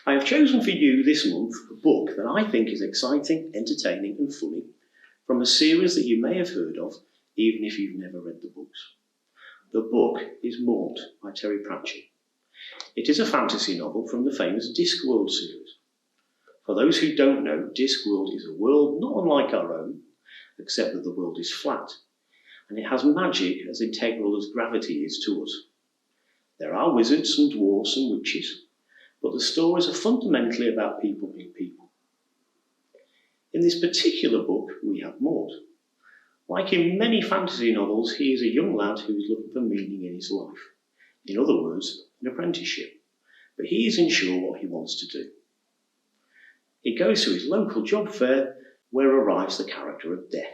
I have chosen for you this month a book that I think is exciting, entertaining and funny, from a series that you may have heard of, even if you've never read the books. The book is Mort by Terry Pratchett. It is a fantasy novel from the famous Discworld series. For those who don't know, Discworld is a world not unlike our own, except that the world is flat, and it has magic as integral as gravity is to us. There are wizards and dwarves and witches, but the stories are fundamentally about people being people. In this particular book, we have Mort. Like in many fantasy novels, he is a young lad who is looking for meaning in his life. In other words, an apprenticeship. But he is unsure what he wants to do. He goes to his local job fair, where arrives the character of Death.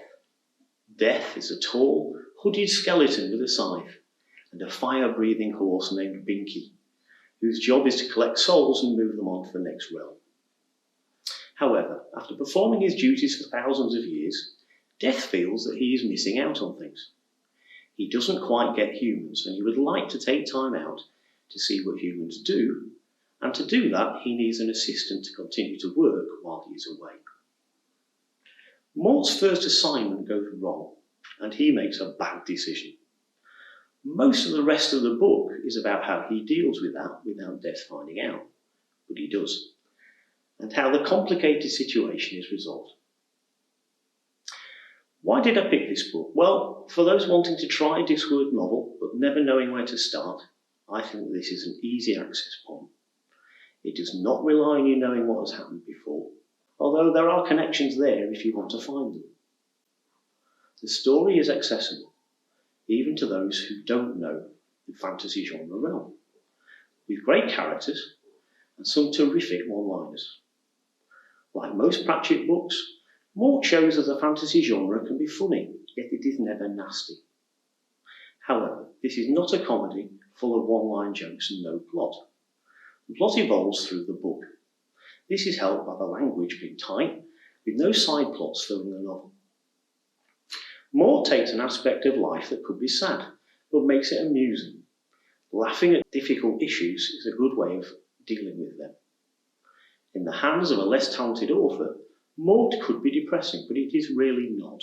Death is a tall, hooded skeleton with a scythe, and a fire-breathing horse named Binky, whose job is to collect souls and move them on to the next realm. However, after performing his duties for thousands of years, Death feels that he is missing out on things. He doesn't quite get humans, and he would like to take time out to see what humans do, and to do that he needs an assistant to continue to work while he is away. Mort's first assignment goes wrong, and he makes a bad decision. Most of the rest of the book is about how he deals with that without Death finding out, but he does, and how the complicated situation is resolved. Why did I pick this book? Well, for those wanting to try a Discworld novel but never knowing where to start, I think this is an easy access point. It does not rely on you knowing what has happened before, although there are connections there if you want to find them. The story is accessible, even to those who don't know the fantasy genre realm, with great characters and some terrific one-liners. Like most Pratchett books, Mort shows that the fantasy genre can be funny, yet it is never nasty. However, this is not a comedy full of one-line jokes and no plot. The plot evolves through the book. This is helped by the language being tight, with no side plots filling the novel. Mort takes an aspect of life that could be sad, but makes it amusing. Laughing at difficult issues is a good way of dealing with them. In the hands of a less talented author, Mort could be depressing, but it is really not.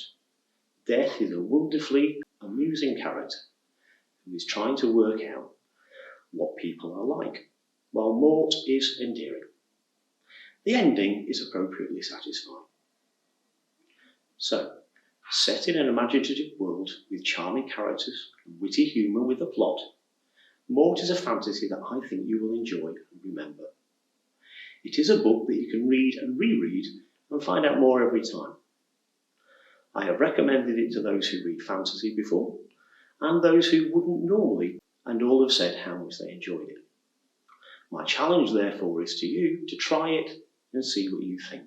Death is a wonderfully amusing character who is trying to work out what people are like, while Mort is endearing. The ending is appropriately satisfying. So, set in an imaginative world with charming characters and witty humour with a plot, Mort is a fantasy that I think you will enjoy and remember. It is a book that you can read and reread and find out more every time. I have recommended it to those who read fantasy before, and those who wouldn't normally, and all have said how much they enjoyed it. My challenge, therefore, is to you to try it and see what you think.